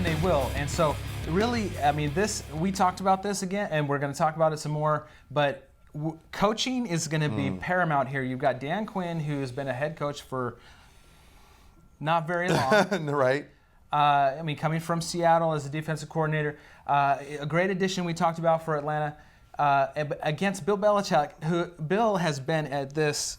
and they will. And so really, I mean, we talked about this again, and we're going to talk about it some more, but coaching is going to be paramount here. You've got Dan Quinn, who has been a head coach for not very long. Right. I mean, coming from Seattle as a defensive coordinator, a great addition we talked about for Atlanta against Bill Belichick, who Bill has been at this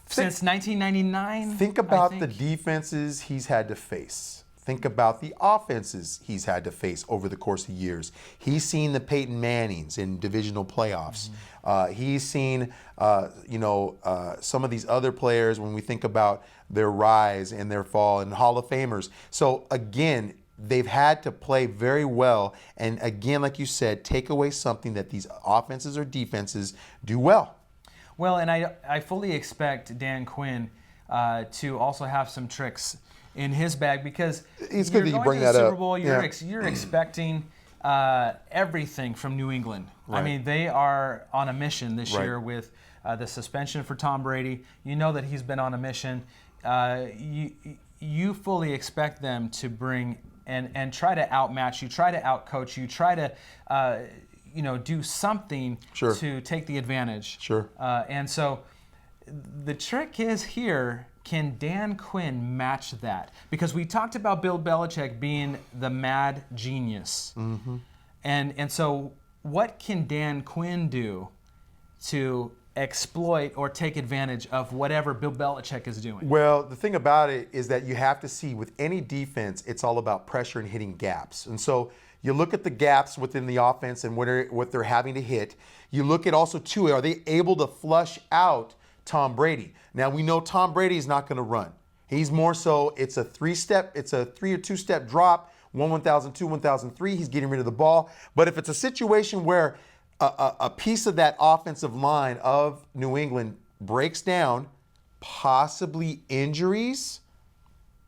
since 1999. Think about the defenses he's had to face. Think about the offenses he's had to face over the course of years. He's seen the Peyton Mannings in divisional playoffs. He's seen, some of these other players when we think about their rise and their fall, and Hall of Famers. So again, they've had to play very well. And again, like you said, take away something that these offenses or defenses do well. Well, and I fully expect Dan Quinn to also have some tricks in his bag, because it's good that you bring that up. Super Bowl, you're expecting everything from New England. Right. I mean, they are on a mission this year with the suspension for Tom Brady. You know that he's been on a mission. You fully expect them to bring and try to outmatch you, try to outcoach you, try to do something to take the advantage. Sure. And so the trick is here, can Dan Quinn match that? Because we talked about Bill Belichick being the mad genius. Mm-hmm. And so what can Dan Quinn do to exploit or take advantage of whatever Bill Belichick is doing? Well, the thing about it is that you have to see with any defense, it's all about pressure and hitting gaps. And so you look at the gaps within the offense and what they're having to hit. You look at also, too, are they able to flush out Tom Brady? Now, we know Tom Brady is not going to run. He's more so, it's a 3 or 2 step drop, 1,002, 1,003. He's getting rid of the ball. But if it's a situation where a piece of that offensive line of New England breaks down, possibly injuries,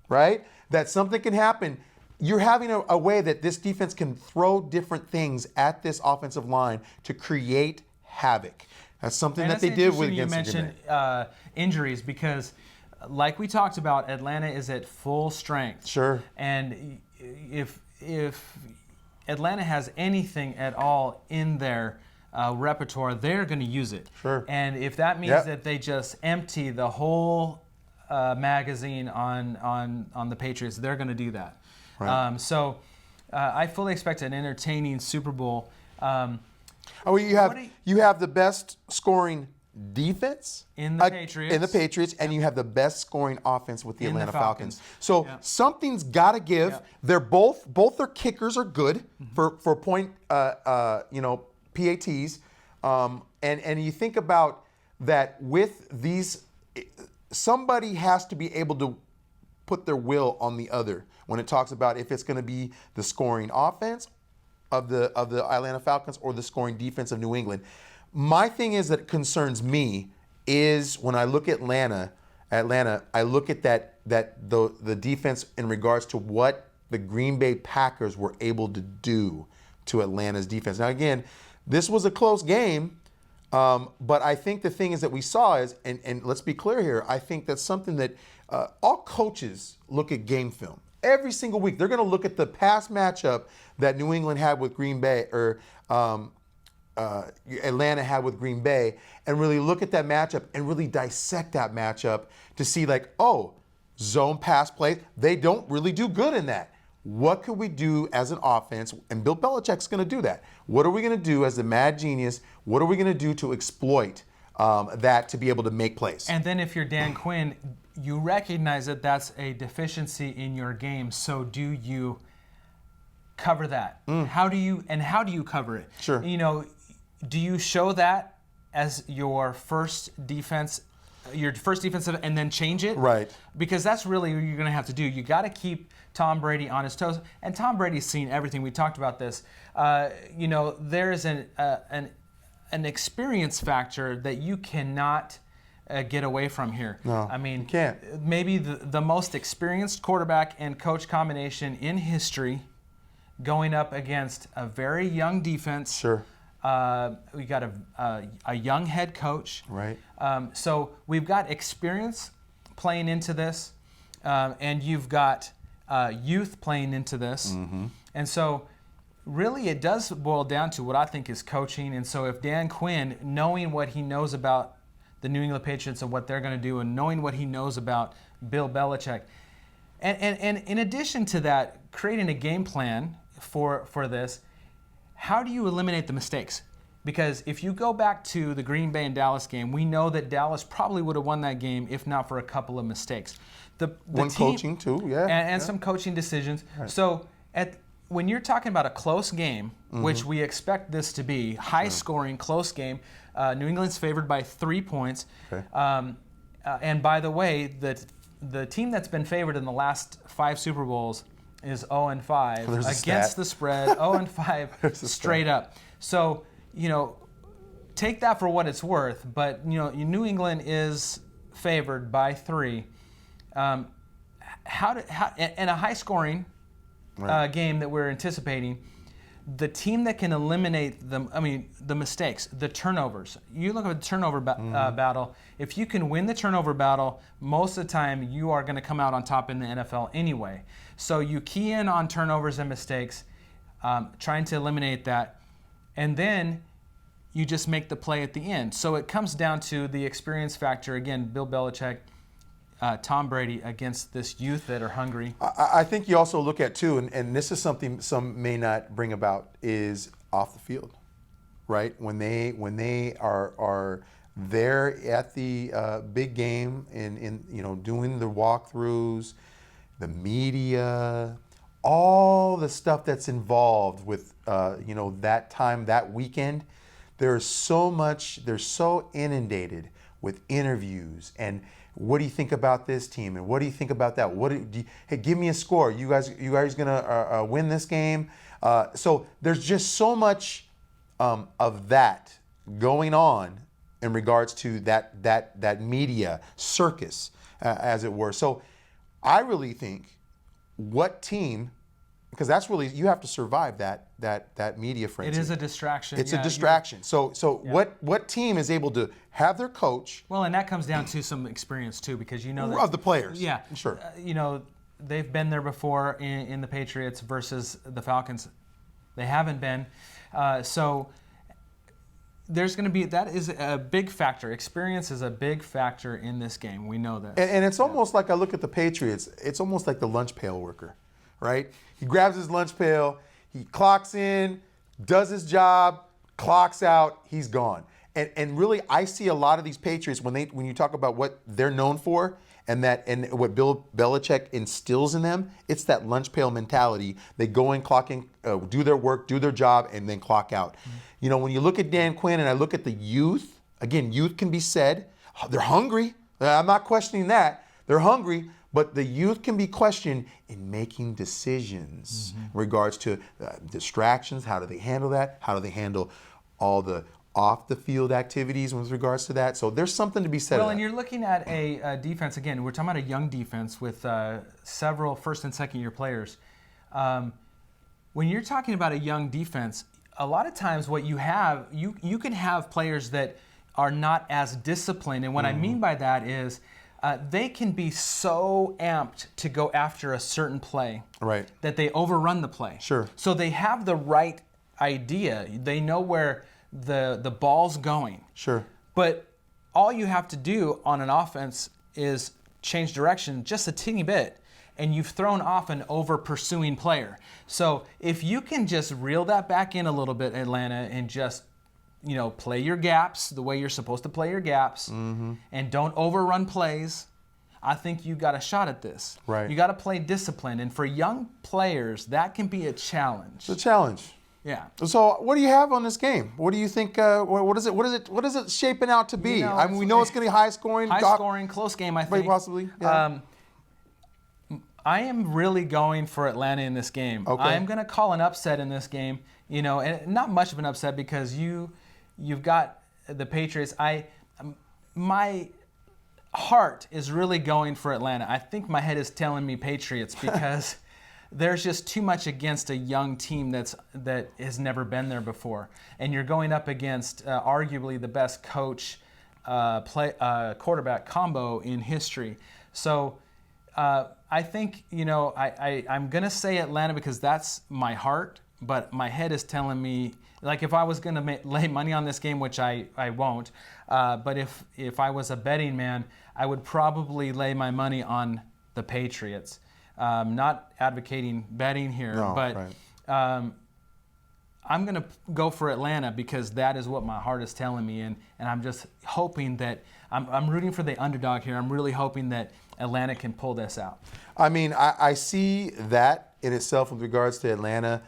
right? That something can happen. You're having a way that this defense can throw different things at this offensive line to create havoc. That's something that they did with against you mentioned injuries, because like we talked about, Atlanta is at full strength. Sure. And if Atlanta has anything at all in their repertoire, they're going to use it. Sure. And if that means that they just empty the whole magazine on the Patriots, they're going to do that. Right. So I fully expect an entertaining Super Bowl. You have the best scoring defense in the Patriots, and you have the best scoring offense with the Atlanta Falcons. So something's got to give. Yep. They're both their kickers are good for point PATs, and you think about that with these, somebody has to be able to put their will on the other when it talks about if it's going to be the scoring offense of the Atlanta Falcons or the scoring defense of New England. My thing is that concerns me is when I look at Atlanta, I look at the defense in regards to what the Green Bay Packers were able to do to Atlanta's defense. Now again, this was a close game, but I think the thing is that we saw is, and let's be clear here, I think that's something that all coaches look at game film. Every single week, they're going to look at the past matchup that New England had with Green Bay, or Atlanta had with Green Bay, and really look at that matchup and really dissect that matchup to see, like, zone pass plays, they don't really do good in that. What could we do as an offense? And Bill Belichick's going to do that. What are we going to do as the mad genius? What are we going to do to exploit that to be able to make plays? And then if you're Dan Quinn, you recognize that that's a deficiency in your game. So do you cover that? How do you cover it? Sure. Do you show that as your first defensive, and then change it? Right. Because that's really what you're going to have to do. You got to keep Tom Brady on his toes, and Tom Brady's seen everything. We talked about this. There's an experience factor that you cannot get away from here. No, I mean, you can't. Maybe the most experienced quarterback and coach combination in history, going up against a very young defense. Sure. We got a young head coach. Right. So we've got experience playing into this, and you've got youth playing into this. Mm-hmm. And so really it does boil down to what I think is coaching. And so if Dan Quinn, knowing what he knows about the New England Patriots and what they're going to do, and knowing what he knows about Bill Belichick, and in addition to that, creating a game plan for this, how do you eliminate the mistakes? Because if you go back to the Green Bay and Dallas game, we know that Dallas probably would have won that game if not for a couple of mistakes. The coaching too, yeah. And some coaching decisions. Right. So when you're talking about a close game, which we expect this to be, high-scoring, close game, New England's favored by 3 points. Okay. And by the way, the team that's been favored in the last 5 Super Bowls is 0-5 against the spread, 0-5 straight up. So, take that for what it's worth. But, New England is favored by 3. And a high-scoring game that we're anticipating, the team that can eliminate the mistakes, the turnovers. You look at the turnover battle. If you can win the turnover battle, most of the time you are going to come out on top in the NFL anyway. So you key in on turnovers and mistakes, trying to eliminate that, and then you just make the play at the end. So it comes down to the experience factor. Again, Bill Belichick, Tom Brady against this youth that are hungry. I think you also look at too, and this is something some may not bring about, is off the field, right? When they are there at the big game in doing the walkthroughs, the media, all the stuff that's involved with that time, that weekend. There's so much. They're so inundated with interviews and. What do you think about this team? And what do you think about that? Hey, give me a score. You guys gonna win this game? So there's just so much of that going on in regards to that media circus, as it were. So I really think what team, because that's really, you have to survive that media frenzy. It is a distraction. It's a distraction. So what team is able to have their coach? Well, and that comes down to some experience too, because that, of the players. Yeah, sure. They've been there before in the Patriots versus the Falcons. They haven't been. So there's going to be, that is a big factor. Experience is a big factor in this game. We know that. And it's almost like, I look at the Patriots, it's almost like the lunch pail worker, right? He grabs his lunch pail, he clocks in, does his job, clocks out, he's gone. And really, I see a lot of these Patriots, when you talk about what they're known for and what Bill Belichick instills in them, it's that lunch pail mentality. They go in, clock in, do their work, do their job, and then clock out. Mm-hmm. When you look at Dan Quinn and I look at the youth, again, youth can be said, they're hungry. I'm not questioning that. They're hungry. But the youth can be questioned in making decisions in regards to distractions. How do they handle that? How do they handle all the off-the-field activities with regards to that? So there's something to be said. Well, and you're looking at a defense, again, we're talking about a young defense with several first and second year players. When you're talking about a young defense, a lot of times what you have, you can have players that are not as disciplined. And what I mean by that is, they can be so amped to go after a certain play that they overrun the play. Sure. So they have the right idea. They know where the ball's going. Sure. But all you have to do on an offense is change direction just a teeny bit, and you've thrown off an over-pursuing player. So if you can just reel that back in a little bit, Atlanta, and just play your gaps the way you're supposed to play your gaps, and don't overrun plays, I think you got a shot at this. Right. You got to play discipline, and for young players, that can be a challenge. It's a challenge. Yeah. So what do you have on this game? What do you think? What is it shaping out to be? We know it's going to be high scoring. High scoring, close game. I think. Possibly. Yeah. I am really going for Atlanta in this game. Okay. I am going to call an upset in this game. And not much of an upset because you've got the Patriots. My heart is really going for Atlanta. I think my head is telling me Patriots because there's just too much against a young team that has never been there before, and you're going up against arguably the best coach quarterback combo in history. So I think, I'm going to say Atlanta because that's my heart, but my head is telling me, like if I was going to lay money on this game, which I won't, but if I was a betting man, I would probably lay my money on the Patriots. Not advocating betting here, No, but right. I'm going to go for Atlanta because that is what my heart is telling me, and I'm just hoping that I'm rooting for the underdog here. I'm really hoping that Atlanta can pull this out. I mean, I see that in itself with regards to Atlanta.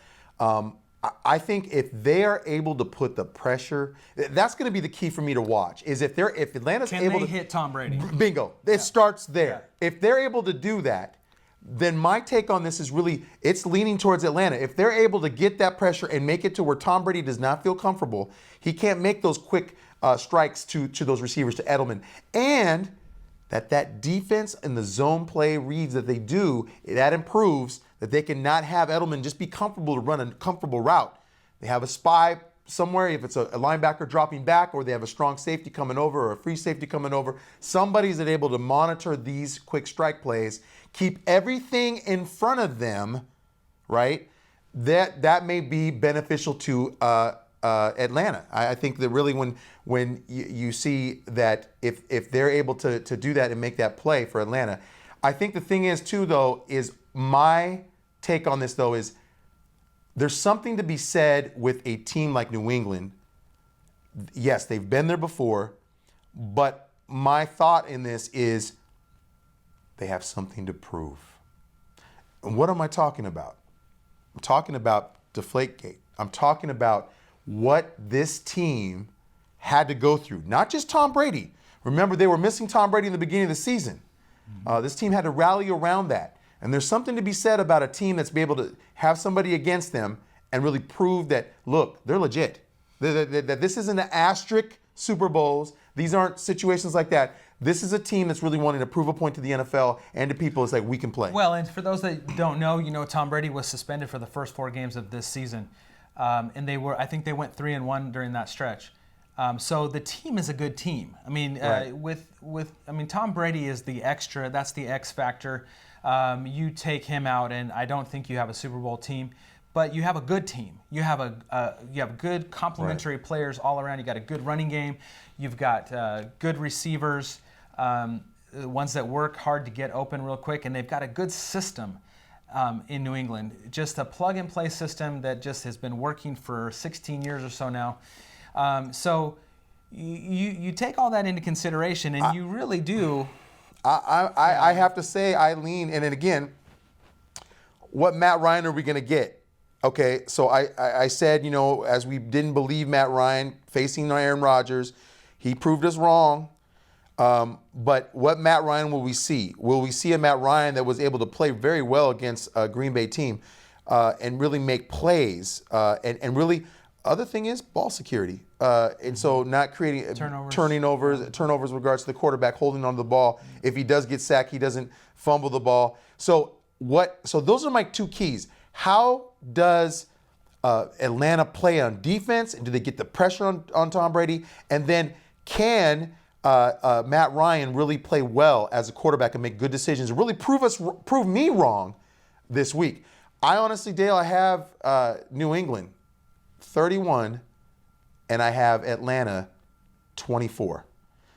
I think if they are able to put the pressure, that's going to be the key for me to watch. Is if Atlanta's Can able they to hit Tom Brady? Bingo. It starts there. Yeah. If they're able to do that, then my take on this is really, it's leaning towards Atlanta. If they're able to get that pressure and make it to where Tom Brady does not feel comfortable, he can't make those quick strikes to those receivers, to Edelman. And that defense and the zone play reads that they do, that improves, that they cannot have Edelman just be comfortable to run a comfortable route. They have a spy somewhere, if it's a linebacker dropping back, or they have a strong safety coming over or a free safety coming over. Somebody's able to monitor these quick strike plays, keep everything in front of them, right? That may be beneficial to Atlanta. I think that really when you see that if they're able to do that and make that play for Atlanta, I think the thing is too though, is my take on this though is there's something to be said with a team like New England. Yes, they've been there before, but my thought in this is they have something to prove. And what am I talking about? I'm talking about Deflategate. I'm talking about what this team had to go through. Not just Tom Brady. Remember, they were missing Tom Brady in the beginning of the season. This team had to rally around that. And there's something to be said about a team that's be able to have somebody against them and really prove that, look, they're legit. That this isn't an asterisk Super Bowls. These aren't situations like that. This is a team that's really wanting to prove a point to the NFL and to people. It's like, we can play. Well, and for those that don't know, Tom Brady was suspended for the first 4 games of this season. And I think they went 3-1 during that stretch. So the team is a good team. I mean, right. Tom Brady is the extra. That's the X factor. You take him out, and I don't think you have a Super Bowl team. But you have a good team. You have good complementary right. players all around. You got a good running game. You've got good receivers, ones that work hard to get open real quick, and they've got a good system in New England. Just a plug-and-play system that just has been working for 16 years or so now. So you take all that into consideration, and you really do. I have to say, Eileen, and then again, what Matt Ryan are we going to get? Okay, so I said, as we didn't believe Matt Ryan facing Aaron Rodgers, he proved us wrong. But what Matt Ryan will we see? Will we see a Matt Ryan that was able to play very well against a Green Bay team and really make plays? And really, other thing is ball security. And so not creating turnovers with regards to the quarterback holding on to the ball. If he does get sacked, he doesn't fumble the ball. So those are my 2 keys. How does Atlanta play on defense, and do they get the pressure on Tom Brady? And then can Matt Ryan really play well as a quarterback and make good decisions and really prove me wrong this week? I honestly, Dale, I have New England 31, and I have Atlanta 24.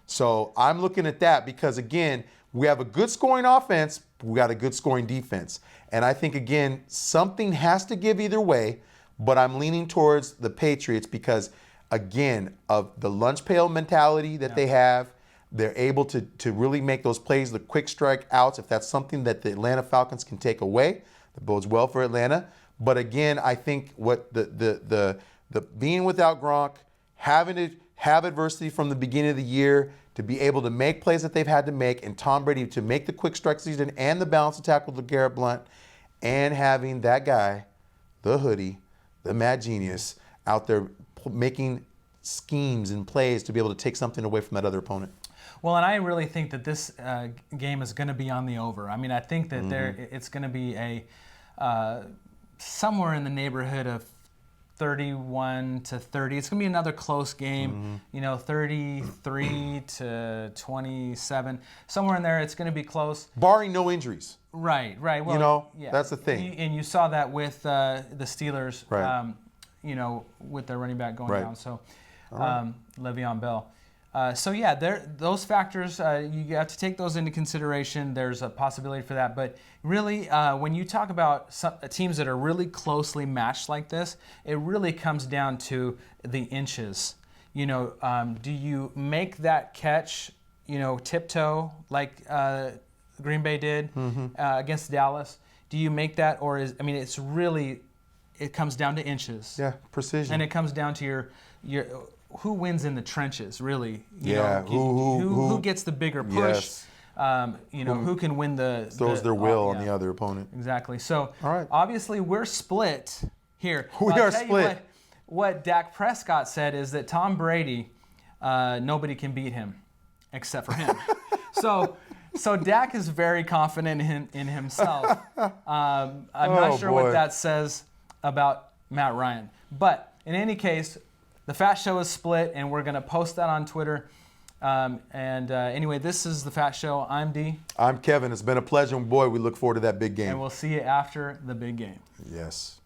So I'm looking at that because, again, we have a good scoring offense, but we got a good scoring defense. And I think, again, something has to give either way, but I'm leaning towards the Patriots because, again, of the lunch pail mentality that they have. They're able to really make those plays, the quick strike outs, if that's something that the Atlanta Falcons can take away. That bodes well for Atlanta. But again, I think what the being without Gronk, having to have adversity from the beginning of the year, to be able to make plays that they've had to make, and Tom Brady to make the quick strike season and the balance attack with LeGarrette Blount, and having that guy, the hoodie, the mad genius, out there making schemes and plays to be able to take something away from that other opponent. Well, and I really think that this game is going to be on the over. I mean, I think that it's going to be a somewhere in the neighborhood of 31-30. It's going to be another close game, 33-27. Somewhere in there, it's going to be close. Barring no injuries. Right. Well, that's the thing. And you saw that with the Steelers, Right. with their running back going Right. down. So, Le'Veon Bell. Those factors, you have to take those into consideration. There's a possibility for that. But really, when you talk about teams that are really closely matched like this, it really comes down to the inches. Do you make that catch, tiptoe like Green Bay did against Dallas? Do you make that, or it's really, it comes down to inches. Yeah, precision. And it comes down to your who wins in the trenches, really. Who gets the bigger push? Yes. Who can win throws their will on the other opponent. Exactly. So all right. Obviously we're split here. We are split. What Dak Prescott said is that Tom Brady, nobody can beat him except for him. So Dak is very confident in himself. I'm not sure what that says about Matt Ryan. But in any case, the Fat Show is split, and we're going to post that on Twitter. Anyway, this is the Fat Show. I'm D. I'm Kevin. It's been a pleasure. And boy, we look forward to that big game. And we'll see you after the big game. Yes.